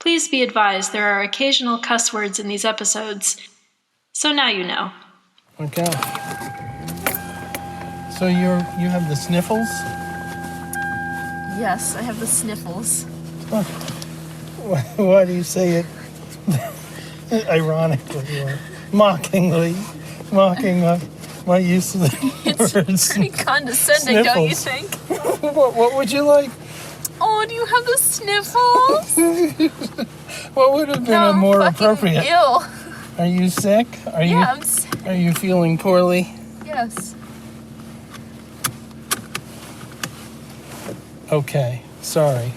Please be advised there are occasional cuss words in these episodes, so now you know. Okay. So you have the sniffles? Yes, I have the sniffles. Why do you say it ironically or mockingly, mocking my use of the words? It's pretty condescending, Sniffles. don't you think? What would you like? Oh, do you have the sniffles? What would have been No, a more I'm fucking appropriate? ill. Are you sick? Are you feeling poorly? Yes. Okay, sorry.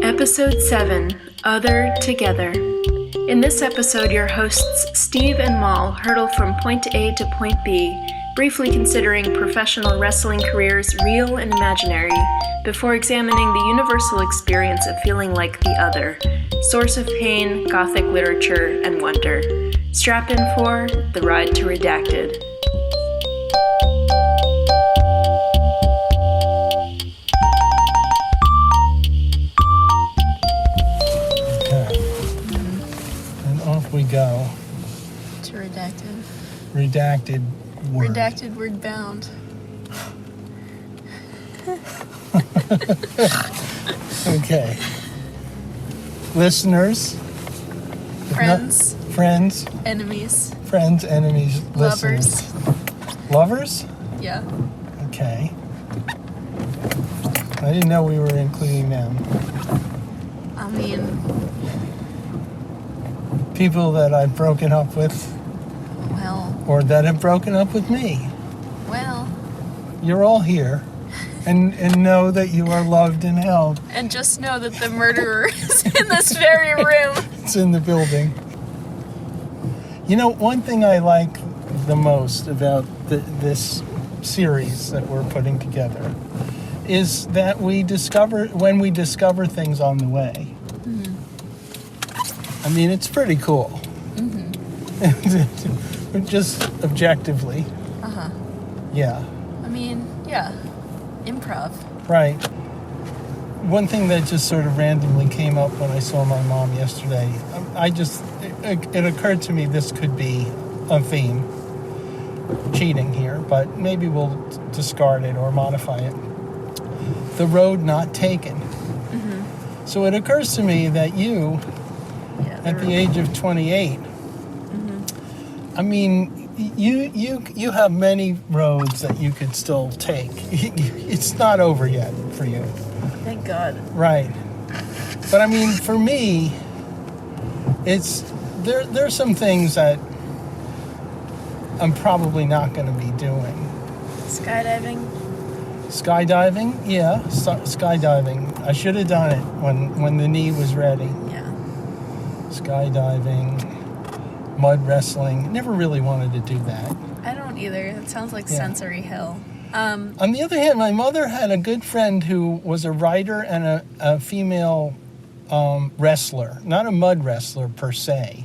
Episode 7, Other Together. In this episode, your hosts Steve and Mal hurtle from point A to point B, briefly considering professional wrestling careers, real and imaginary, before examining the universal experience of feeling like the other, source of pain, gothic literature, and wonder. Strap in for The Ride to Redacted. We go. To redacted. Redacted word. Redacted word bound. Okay. Listeners. Friends. Friends. Enemies. Friends, enemies, Lovers. listeners. Lovers? Yeah. Okay. I didn't know we were including them. I mean, People that I've broken up with well, or that have broken up with me. You're all here and know that you are loved and held. and just know that the murderer is in this very room. It's in the building. You know, one thing I like the most about this series that we're putting together is that when we discover things on the way. I mean, it's pretty cool. Just objectively. Uh-huh. Yeah. I mean, yeah. Improv. Right. One thing that just sort of randomly came up when I saw my mom yesterday, it occurred to me this could be a theme. Cheating here, but maybe we'll discard it or modify it. The road not taken. So it occurs to me that you, at the age of 28, I mean, you have many roads that you could still take. It's not over yet for you. Thank God. Right. But I mean, for me, there's some things that I'm probably not going to be doing. Skydiving? Skydiving? Yeah, skydiving. I should have done it when the knee was ready. Yeah. Skydiving, mud wrestling. Never really wanted to do that. I don't either. It sounds like sensory hell. On the other hand, my mother had a good friend who was a writer and a female wrestler. Not a mud wrestler per se.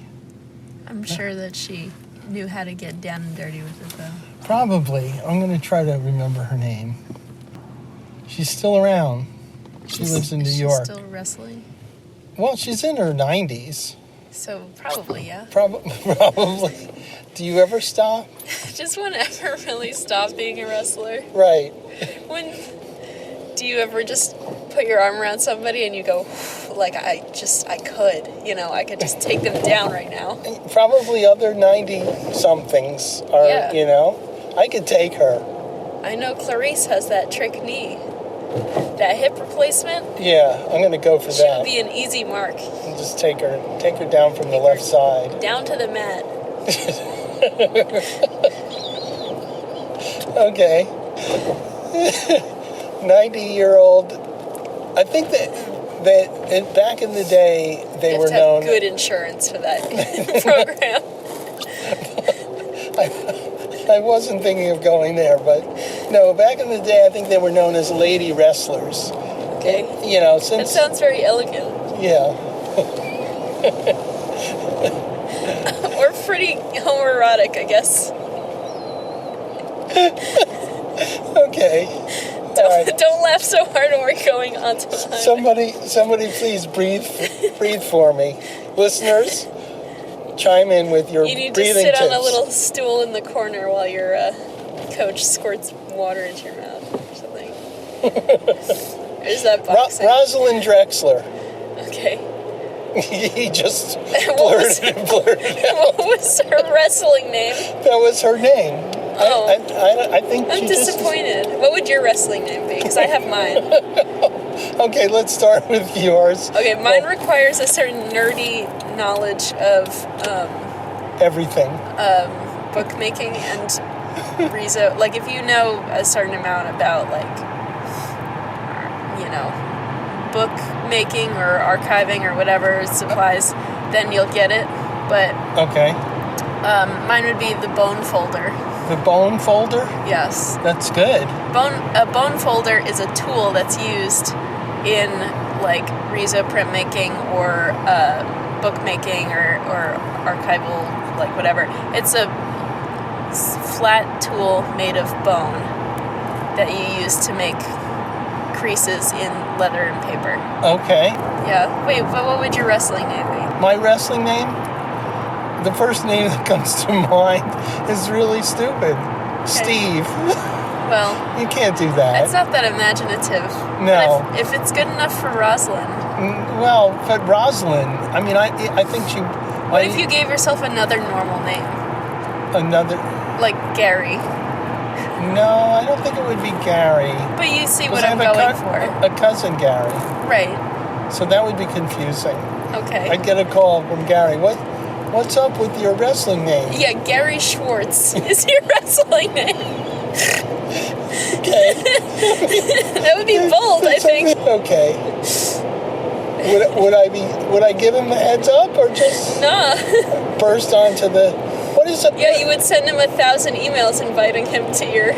I'm sure that she knew how to get down and dirty with it, though. Probably. I'm going to try to remember her name. She's still around. She lives in New York. Still wrestling? Well, she's in her 90s. So, probably, yeah. Probably. Do you ever stop? Just whenever really stop being a wrestler. Right. Do you ever just put your arm around somebody and you go, like, I could, I could just take them down right now? Probably other 90-somethings are, I could take her. I know Clarice has that trick knee. That hip replacement? Yeah, I'm going to go for She that. would be an easy mark. And just take her down from the left side. Down to the mat. Okay. 90-year-old. I think that back in the day they You were have to have known. good insurance for that program. I wasn't thinking of going there, but no, back in the day, I think they were known as lady wrestlers. Okay. You know, That since... sounds very elegant. Yeah. Or pretty homoerotic, I guess. Okay. All right. Don't laugh so hard when we're going onto the highway. Somebody please breathe for me. Listeners, chime in with your You need to breathing sit tips. on a little stool in the corner while your coach squirts water into your mouth or something. Or is that boxing? Rosalind Drexler. Okay. He just What blurted out. What was her wrestling name? That was her name. Oh. I think I'm she disappointed. What would your wrestling name be? Because I have mine. Okay, let's start with yours. Okay, mine requires a certain nerdy knowledge of Everything. bookmaking and rezo. Like, if you know a certain amount about, like, you know, bookmaking or archiving or whatever supplies, then you'll get it. But Okay. mine would be the bone folder. The bone folder? Yes. That's good. A bone folder is a tool that's used in, like, rezo printmaking or bookmaking or archival, like, whatever. It's a flat tool made of bone that you use to make creases in leather and paper. Okay. Yeah. Wait, but what would your wrestling name be? My wrestling name? The first name that comes to mind is really stupid. Steve. Well, You can't do that. it's not that imaginative. No. But if it's good enough for Rosalind, Well, but Rosalind, I mean, I think she... what if you gave yourself another normal name? Another... Like Gary. No, I don't think it would be Gary. But you see 'Cause what I I'm have going a for. cousin Gary. Right. So that would be confusing. Okay. I'd get a call from Gary. What's up with your wrestling name? Yeah, Gary Schwartz is your wrestling name. Okay. That would be bold, I think. Okay. Would I give him a heads up or just Nah. burst onto the... What is it? Yeah, you would send him 1,000 emails inviting him to your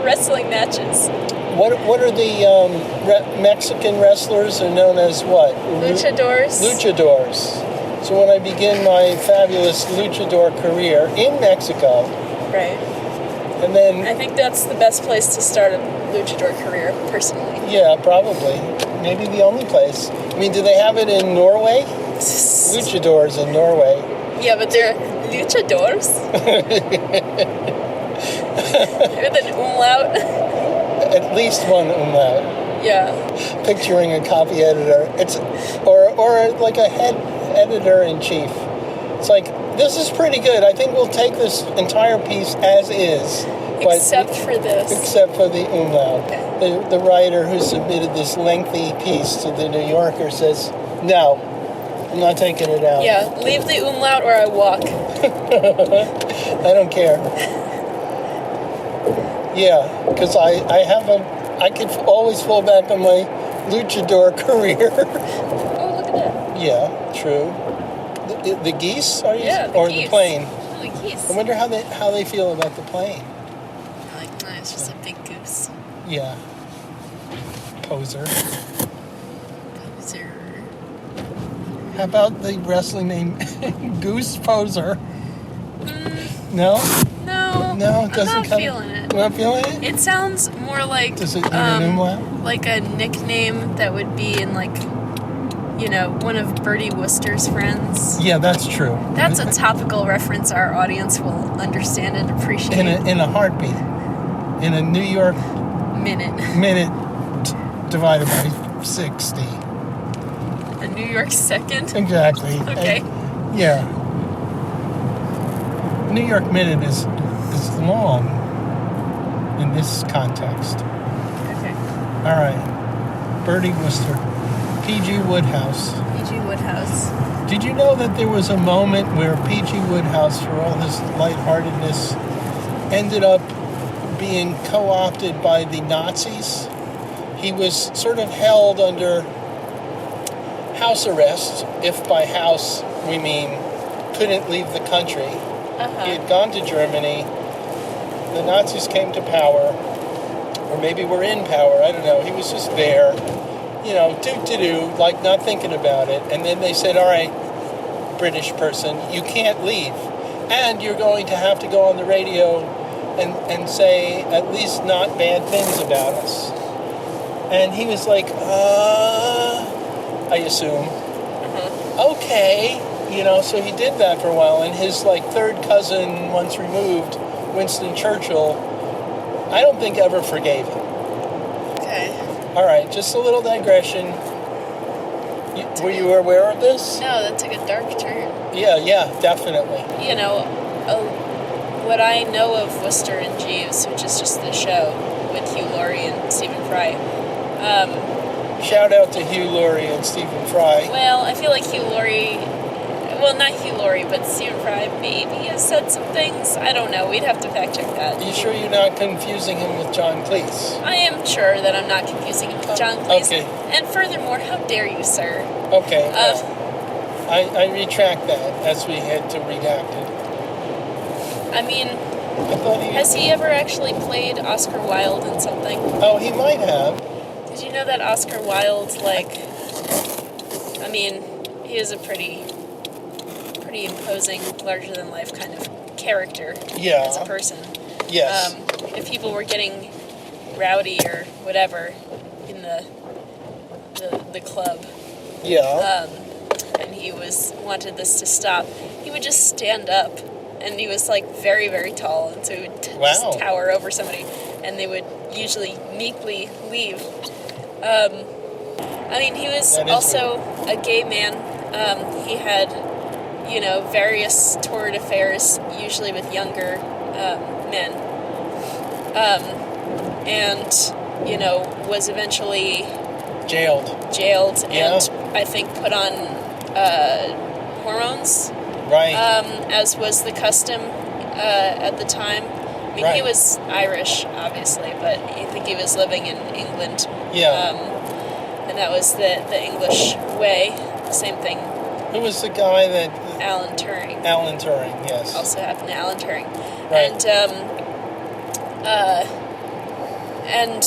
wrestling matches. What are the Mexican wrestlers are known as what? Luchadors. Luchadors. So when I begin my fabulous luchador career in Mexico, Right. and then, I think that's the best place to start a luchador career, personally. yeah, probably, maybe the only place. I mean, do they have it in Norway? Luchadors in Norway. Yeah, but they're luchadors. With an umlaut. At least one umlaut. Yeah. Picturing a copy editor. It's or like a head editor-in-chief. It's like, this is pretty good. I think we'll take this entire piece as is. but- Except for this. Except for the umlaut. Okay. The writer who submitted this lengthy piece to the New Yorker says, no, I'm not taking it out. Yeah, leave the umlaut or I walk. I don't care. Yeah, because I could always fall back on my luchador career. Oh, look at that. Yeah, true. The geese, are you? Yeah, the or geese. the plane? Oh, the geese. I wonder how they feel about the plane. Like, no, it's just a big goose. Yeah. Poser. Poser. How about the wrestling name Goose Poser? No? No, it doesn't I'm not come. feeling it. You're not feeling it? It sounds more like Does it need an umlaut? like a nickname that would be in, like, you know, one of Bertie Wooster's friends. Yeah, that's true. That's a topical reference our audience will understand and appreciate. In a heartbeat. In a New York minute. minute divided by 60. A New York second. Exactly. Okay. Yeah. New York minute is long in this context. Okay. All right. Bertie Wooster. P.G. Woodhouse. P.G. Woodhouse. Did you know that there was a moment where P.G. Woodhouse, for all his lightheartedness, ended up being co-opted by the Nazis? He was sort of held under house arrest, if by house we mean couldn't leave the country. He had gone to Germany, the Nazis came to power, or maybe were in power, I don't know. He was just there, do, like not thinking about it. And then they said, all right, British person, you can't leave. And you're going to have to go on the radio and say at least not bad things about us. And he was like, I assume. Okay. So he did that for a while. And his, third cousin, once removed, Winston Churchill, I don't think ever forgave him. Okay. All right, just a little digression. Were you aware of this? No, that took a dark turn. Yeah, definitely. What I know of Wooster and Jeeves, which is just the show with Hugh Laurie and Stephen Fry. Shout out to Hugh Laurie and Stephen Fry. Well, I feel like Hugh Laurie, well, not Hugh Laurie, but Stephen Fry maybe has said some things. I don't know. We'd have to fact check that. Are you sure you're not confusing him with John Cleese? I am sure that I'm not confusing him with John Cleese. Okay. And furthermore, how dare you, sir? Okay. I retract that as we head to redacted. I mean, has he ever actually played Oscar Wilde in something? Oh, he might have. Did you know that Oscar Wilde, he is a pretty imposing, larger-than-life kind of character as a person. Yes. If people were getting rowdy or whatever in the club, and he wanted this to stop, he would just stand up, and he was very, very tall, and so he would just tower over somebody, and they would usually meekly leave. He was also a gay man. He had, various torrid affairs, usually with younger men, and was eventually jailed, and I think put on hormones, right? As was the custom at the time. I mean, he was Irish, obviously, but I think he was living in England. And that was the English way. Same thing. Who was the guy that... Alan Turing. Alan Turing, yes. Also happened to Alan Turing. Right. And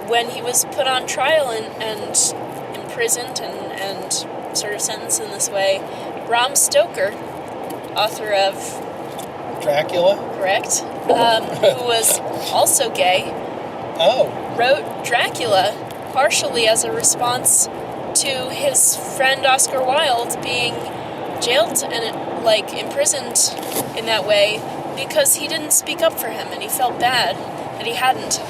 when he was put on trial and imprisoned and sort of sentenced in this way, Bram Stoker, author of... Dracula? Correct. Who was also gay. Wrote Dracula partially as a response to his friend Oscar Wilde being jailed and imprisoned in that way because he didn't speak up for him and he felt bad that he hadn't.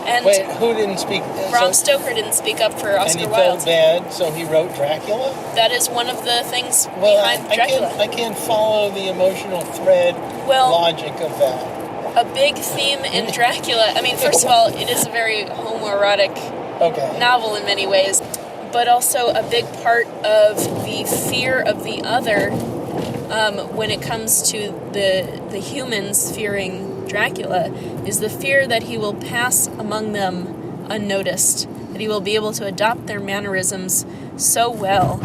And wait, who didn't speak? Bram Stoker didn't speak up for Oscar Wilde. And he felt bad, so he wrote Dracula? That is one of the things behind Dracula. I can't follow the emotional thread logic of that. A big theme in Dracula, first of all, it is a very homoerotic novel in many ways, but also a big part of the fear of the other when it comes to the humans fearing Dracula is the fear that he will pass among them unnoticed, that he will be able to adopt their mannerisms so well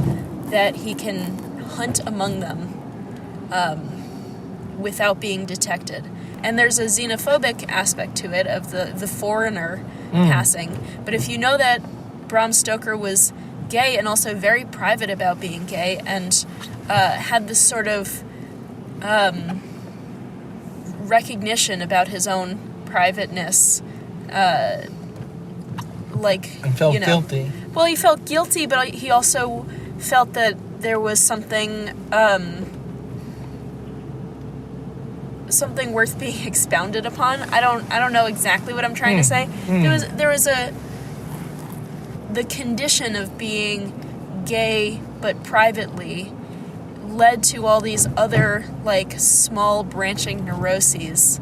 that he can hunt among them without being detected. And there's a xenophobic aspect to it of the foreigner passing. But if you know that Bram Stoker was gay and also very private about being gay and had this sort of recognition about his own privateness, and felt guilty. Well, he felt guilty, but he also felt that there was something worth being expounded upon. I don't know exactly what I'm trying to say. There was the condition of being gay but privately led to all these other small branching neuroses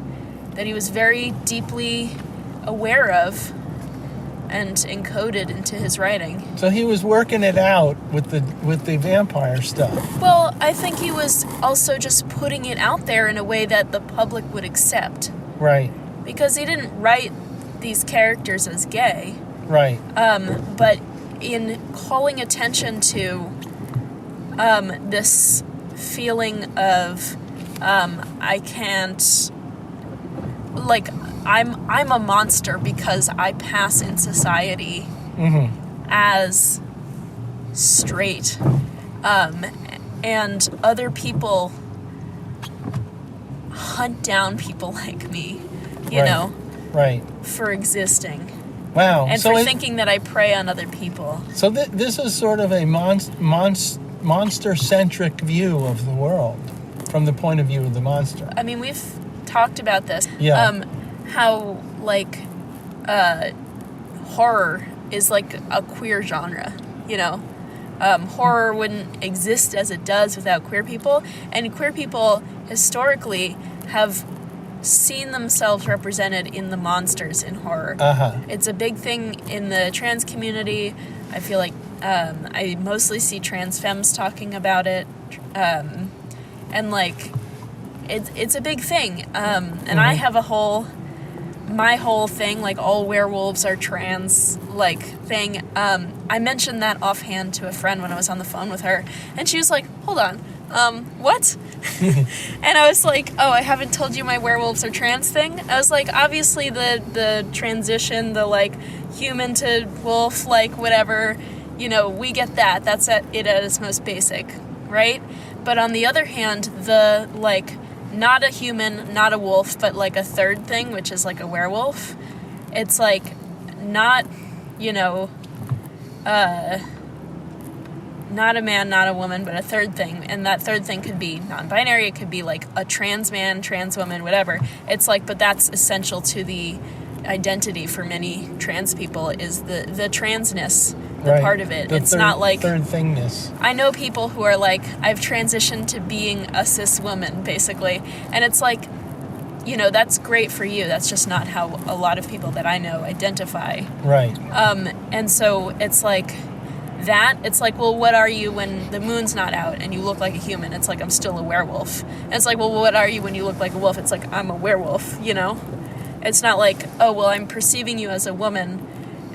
that he was very deeply aware of and encoded into his writing. So he was working it out with the vampire stuff. Well, I think he was also just putting it out there in a way that the public would accept. Right. Because he didn't write these characters as gay. Right. But in calling attention to this feeling of I can't like I'm a monster because I pass in society as straight, and other people hunt down people like me, you know, right, for existing. Wow. And so for thinking that I prey on other people. So this is sort of a monster-centric view of the world from the point of view of the monster. I mean, we've talked about this. Yeah. How, like, horror is like a queer genre, you know? Horror wouldn't exist as it does without queer people. And queer people, historically, have seen themselves represented in the monsters in horror. It's a big thing in the trans community. I feel like I mostly see trans femmes talking about it, and like it's a big thing. And I have my whole thing, like all werewolves are trans, like thing. I mentioned that offhand to a friend when I was on the phone with her, and she was like, "Hold on, what?" And I was like, "Oh, I haven't told you my werewolves are trans thing." I was like, obviously the transition, the like human to wolf, like whatever, you know, we get that. That's it at its most basic, right? But on the other hand, the like not a human, not a wolf, but like a third thing, which is like a werewolf. It's like not, you know, not a man, not a woman, but a third thing. And that third thing could be non-binary. It could be like a trans man, trans woman, whatever. It's like, but that's essential to the identity for many trans people is the transness, the part of it. It's not like third thingness. I know people who are like, I've transitioned to being a cis woman, basically. And it's like, you know, that's great for you. That's just not how a lot of people that I know identify. Right. And so it's like that. It's like, well, what are you when the moon's not out and you look like a human? It's like, I'm still a werewolf. And it's like, well, what are you when you look like a wolf? It's like, I'm a werewolf, you know? It's not like, oh, well, I'm perceiving you as a woman,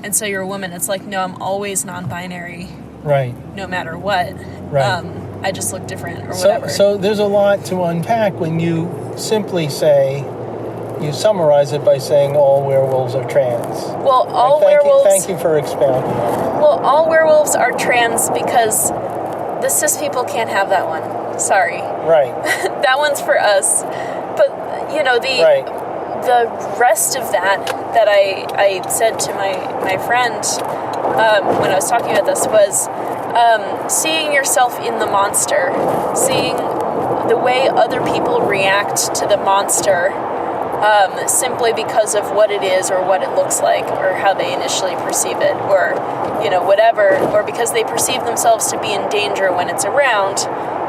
and so you're a woman. It's like, no, I'm always non-binary. Right. No matter what. Right. I just look different or whatever. So there's a lot to unpack when you simply say, you summarize it by saying all werewolves are trans. Well, all werewolves... Thank you for expounding on that. Well, all werewolves are trans because the cis people can't have that one. Sorry. Right. That one's for us. But, you know, the rest of that I said to my friend when I was talking about this was seeing yourself in the monster, seeing the way other people react to the monster simply because of what it is or what it looks like or how they initially perceive it or, you know, whatever, or because they perceive themselves to be in danger when it's around,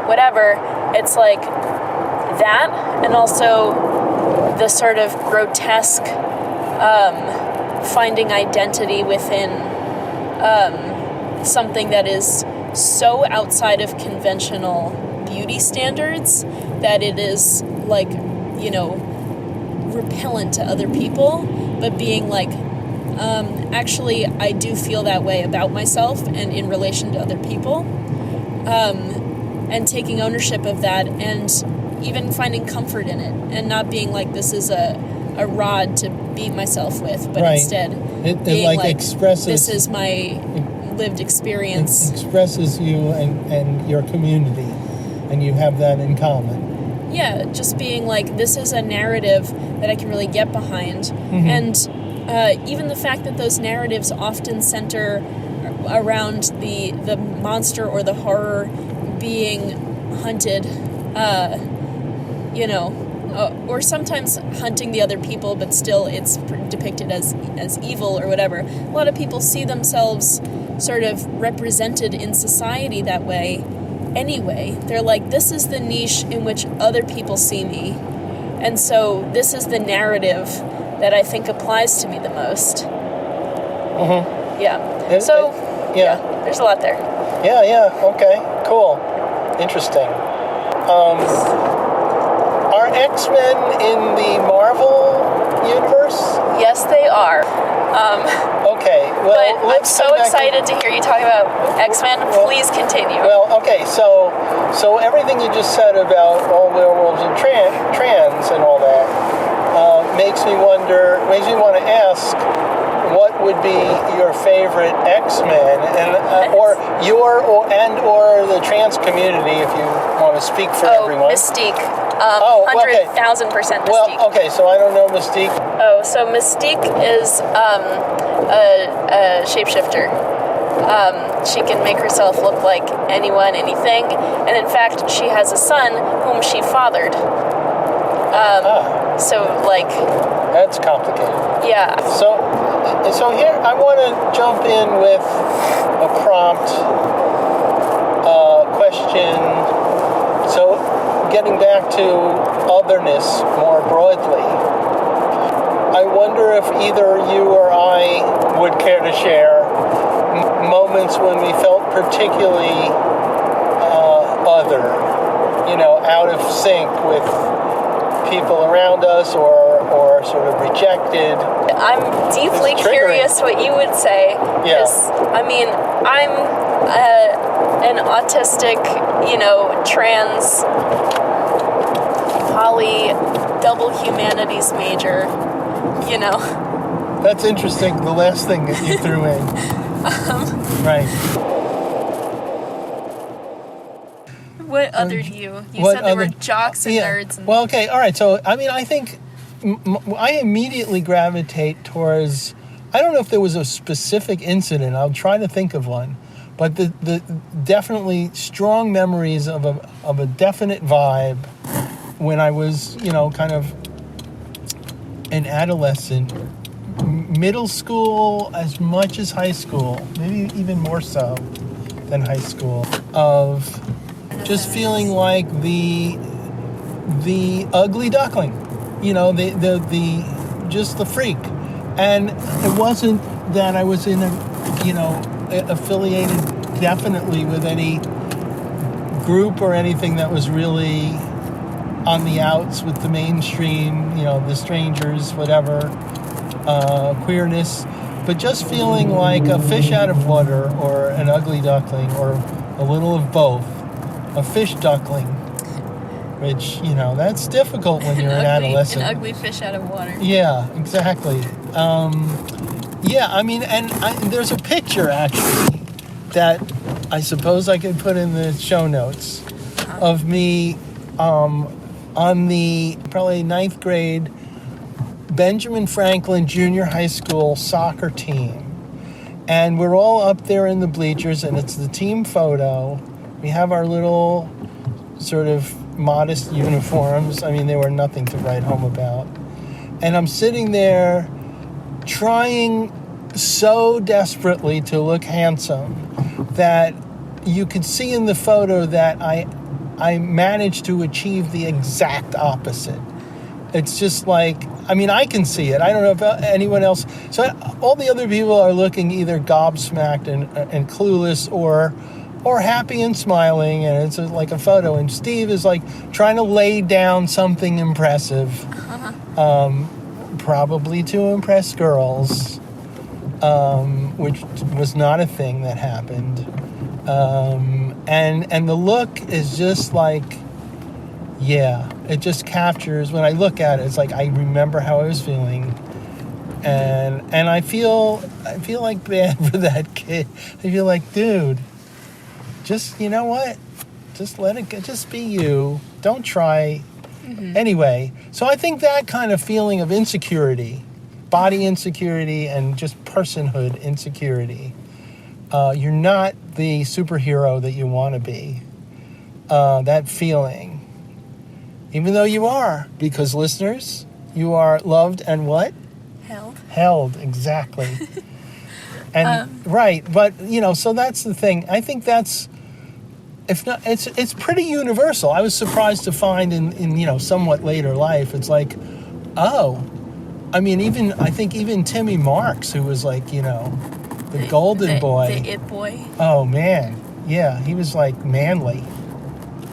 whatever. It's like that, and also the sort of grotesque finding identity within something that is so outside of conventional beauty standards that it is like, you know, repellent to other people, but being like, actually, I do feel that way about myself and in relation to other people, and taking ownership of that and even finding comfort in it and not being like this is a rod to beat myself with, but instead being like expresses, this is my lived experience. It expresses you and your community, and you have that in common. Yeah, just being like, this is a narrative that I can really get behind. And even the fact that those narratives often center around the monster or the horror being hunted, you know, or sometimes hunting the other people, but still it's depicted as evil or whatever. A lot of people see themselves sort of represented in society that way anyway. They're like, this is the niche in which other people see me. And so this is the narrative that I think applies to me the most. Yeah. Yeah, there's a lot there. Yeah, okay, cool. Interesting. Are X-Men in the Marvel universe? Yes, they are. Okay, well, but I'm so excited to hear you talk about X-Men. Please continue. Well, okay, so everything you just said about all werewolves and trans and all that makes me want to ask, what would be your favorite X-Men, and or the trans community, if you want to speak for everyone? Mystique. Okay. 100,000% Mystique. Well, okay, so I don't know Mystique. Oh, so Mystique is a shapeshifter. She can make herself look like anyone, anything, and in fact, she has a son whom she fathered. So, like... That's complicated. Yeah. So here, I want to jump in with a prompt question. So, getting back to otherness more broadly, I wonder if either you or I would care to share moments when we felt particularly other, out of sync with people around us, or sort of rejected. I'm deeply curious what you would say. Yeah. I mean, I'm an autistic, trans, poly, double humanities major, That's interesting, the last thing that you threw in. Right. What othered you? You said there were jocks and nerds. Well, okay, all right. So, I mean, I think I immediately gravitate towards, I don't know if there was a specific incident. I'll try to think of one. But the definitely strong memories of a definite vibe when I was, kind of an adolescent, middle school as much as high school, maybe even more so than high school, of just feeling like the ugly duckling, just the freak. And it wasn't that I was affiliated definitely with any group or anything that was really on the outs with the mainstream, the strangers, whatever, queerness, but just feeling like a fish out of water, or an ugly duckling, or a little of both. A fish duckling, which, that's difficult when you're an adolescent. An ugly fish out of water. Yeah, exactly. There's a picture, actually, that I suppose I could put in the show notes of me on the probably 9th grade Benjamin Franklin Junior High School soccer team. And we're all up there in the bleachers, and it's the team photo. We have our little sort of modest uniforms. I mean, they were nothing to write home about. And I'm sitting there trying so desperately to look handsome that you could see in the photo that I managed to achieve the exact opposite. It's just like, I mean, I can see it. I don't know if anyone else. So all the other people are looking either gobsmacked and clueless, or happy and smiling, and it's like a photo. And Steve is like trying to lay down something impressive, probably to impress girls, which was not a thing that happened. And the look is just like, yeah, it just captures, when I look at it, it's like I remember how I was feeling. And I feel like bad for that kid. I feel like, dude, just, you know what? Just let it go. Just be you. Don't try. Mm-hmm. Anyway, so I think that kind of feeling of insecurity, body insecurity, and just personhood insecurity, you're not the superhero that you want to be. That feeling. Even though you are, because listeners, you are loved and what? Held, exactly. And right, but so that's the thing. I think that's, if not, it's pretty universal. I was surprised to find in somewhat later life, it's like, oh, I mean, I think even Timmy Marks, who was like, the golden boy. The it boy. Oh man, yeah, he was like manly,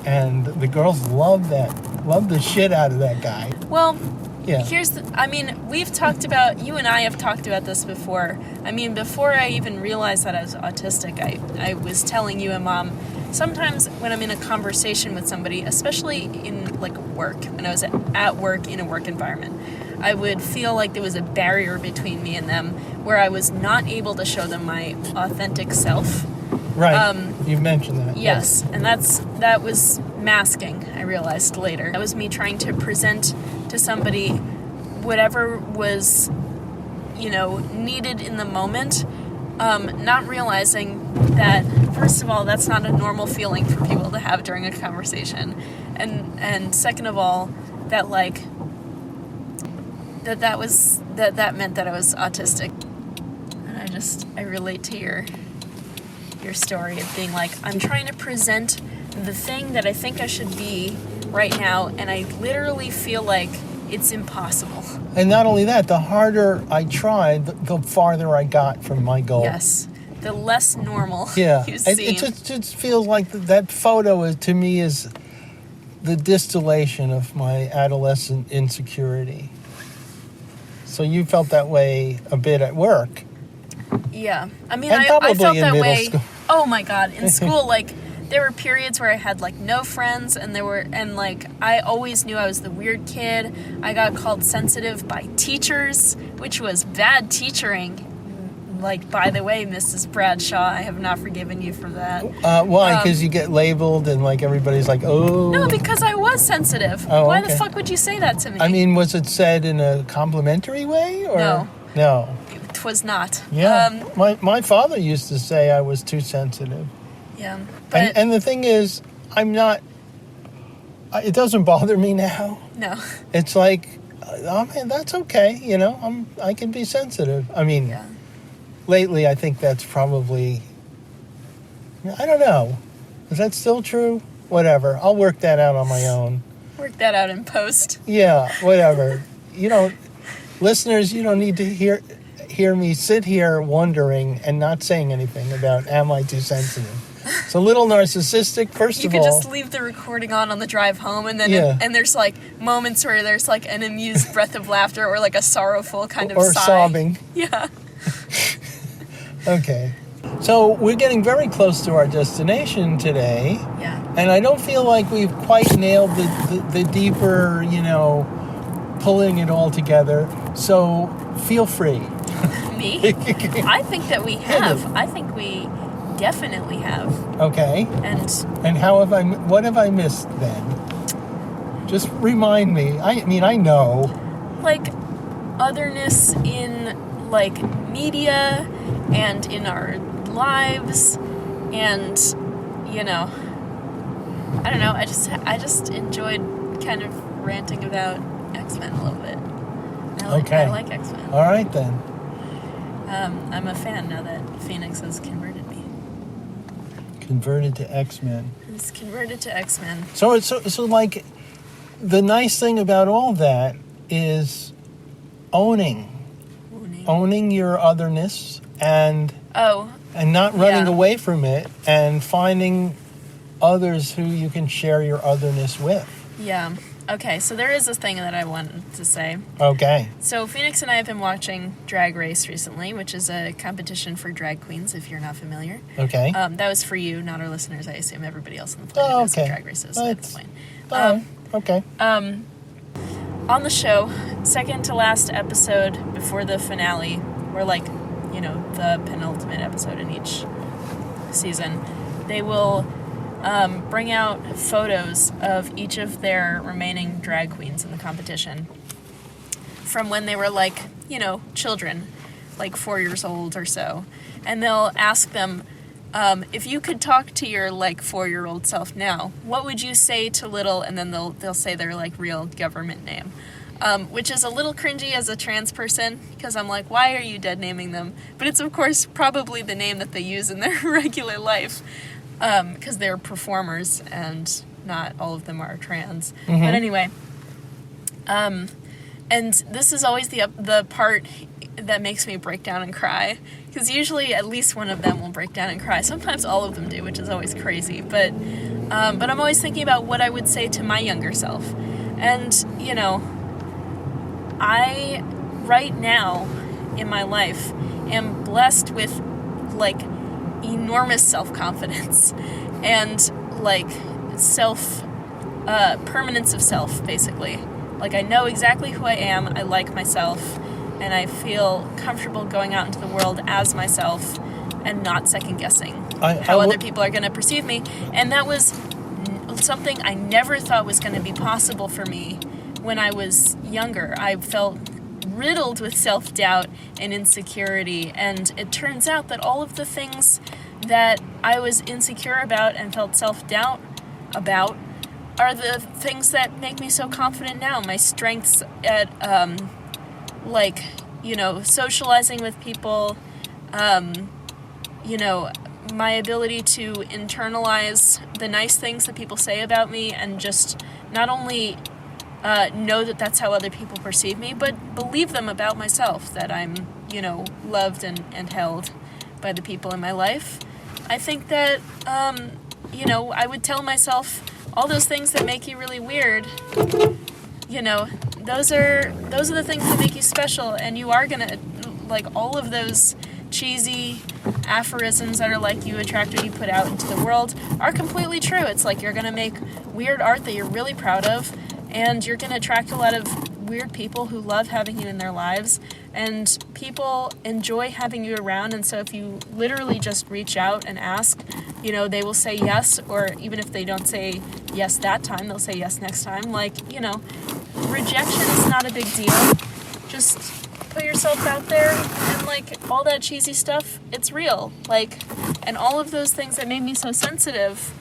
and the girls loved the shit out of that guy. Well, yeah. We've talked about, you and I have talked about this before. I mean, before I even realized that I was autistic, I was telling you and Mom, sometimes when I'm in a conversation with somebody, especially in like work, when I was at work in a work environment, I would feel like there was a barrier between me and them where I was not able to show them my authentic self. Right. You've mentioned that. Yes, and that was masking, I realized later. That was me trying to present to somebody whatever was, needed in the moment, not realizing that, first of all, that's not a normal feeling for people to have during a conversation. And second of all, that that meant that I was autistic. And I relate to your story of being like, I'm trying to present the thing that I think I should be right now, and I literally feel like it's impossible. And not only that, the harder I tried, the farther I got from my goal. Yes. The less normal you seem. It just feels like that photo to me is the distillation of my adolescent insecurity. So you felt that way a bit at work. Yeah. I mean, And I probably felt in that middle way. school. Oh my God. In school, there were periods where I had no friends, and I always knew I was the weird kid. I got called sensitive by teachers, which was bad teachering. By the way, Mrs. Bradshaw, I have not forgiven you for that. Why? Because you get labeled and everybody's like, oh. No, because I was sensitive. Oh, Why okay. the fuck would you say that to me? I mean, was it said in a complimentary way? Or? No. No. It was not. Yeah. My father used to say I was too sensitive. Yeah. But And the thing is, I'm not. It doesn't bother me now. no. It's like, oh man, that's okay. I can be sensitive. I mean, Yeah. lately I think that's probably. I don't know. Is that still true? Whatever. I'll work that out on my own. Work that out in post. Yeah. Whatever. Listeners, you don't need to hear me sit here wondering and not saying anything about am I too sensitive. It's a little narcissistic, first You of could all. just leave the recording on the drive home, and then Yeah. and there's moments where there's an amused breath of laughter or a sorrowful kind of or sigh. sobbing. Yeah. Okay. So we're getting very close to our destination today, Yeah. and I don't feel like we've quite nailed the deeper, pulling it all together. So feel free. Me? I think that we have. I think we definitely have. Okay. And And what have I missed then? Just remind me. I mean, I know. otherness in media and in our lives, and I don't know, I just enjoyed kind of ranting about X-Men a little bit. Okay. I like X-Men. All right then. I'm a fan now that Phoenix has converted me. Converted to X-Men. He's converted to X-Men. So the nice thing about all that is owning your otherness and not running Yeah. away from it, and finding others who you can share your otherness with. Yeah. Okay, so there is a thing that I wanted to say. Okay. So Phoenix and I have been watching Drag Race recently, which is a competition for drag queens, if you're not familiar. Okay. That was for you, not our listeners. I assume everybody else on the planet Oh, knows okay. what Drag Race is at this point. Okay. On the show, second to last episode before the finale, or the penultimate episode in each season, they will bring out photos of each of their remaining drag queens in the competition from when they were children, 4 years old or so. And they'll ask them, if you could talk to your 4-year-old self now, what would you say to little, and then they'll say their real government name. Which is a little cringy as a trans person, because I'm like, why are you dead naming them? But it's, of course, probably the name that they use in their regular life, because they're performers, and not all of them are trans. Mm-hmm. But anyway, and this is always the part that makes me break down and cry, because usually at least one of them will break down and cry. Sometimes all of them do, which is always crazy. But I'm always thinking about what I would say to my younger self. And, I, right now in my life, am blessed with, enormous self-confidence and, permanence of self, basically. Like, I know exactly who I am, I like myself, and I feel comfortable going out into the world as myself and not second-guessing how other people are going to perceive me. And that was something I never thought was going to be possible for me when I was younger. I felt riddled with self-doubt and insecurity, and it turns out that all of the things that I was insecure about and felt self-doubt about are the things that make me so confident now. My strengths at, socializing with people, my ability to internalize the nice things that people say about me and just not only know that that's how other people perceive me, but believe them about myself, that I'm, loved and held by the people in my life. I think that, I would tell myself all those things that make you really weird, those are the things that make you special, and you are gonna, all of those cheesy aphorisms that are like, you attract what you put out into the world, are completely true. It's like you're gonna make weird art that you're really proud of, and you're gonna attract a lot of weird people who love having you in their lives, and people enjoy having you around. And so if you literally just reach out and ask, they will say yes, or even if they don't say yes that time, they'll say yes next time. Rejection is not a big deal. Just put yourself out there, and all that cheesy stuff, it's real. And all of those things that made me so sensitive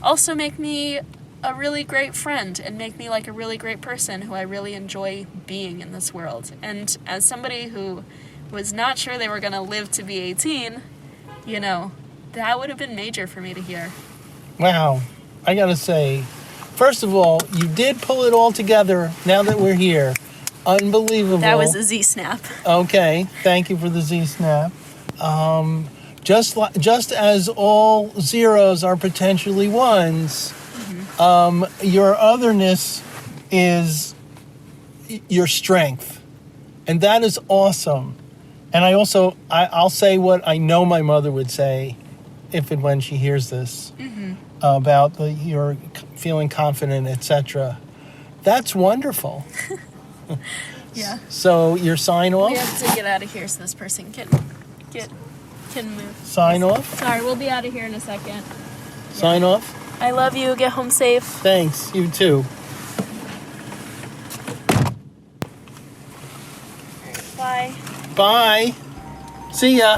also make me a really great friend and make me a really great person who I really enjoy being in this world. And as somebody who was not sure they were going to live to be 18, that would have been major for me to hear. Wow. I gotta say, first of all, you did pull it all together now that we're here. Unbelievable. That was a Z-snap. Okay. Thank you for the Z-snap. Just as all zeros are potentially ones, your otherness is your strength. And that is awesome. And I'll say what I know my mother would say if and when she hears this, about your feeling confident, etc. That's wonderful. Yeah. So your sign off? We have to get out of here so this person can move. Sign off? Sorry, we'll be out of here in a second. Sign off? I love you. Get home safe. Thanks. You too. Bye. Bye. See ya.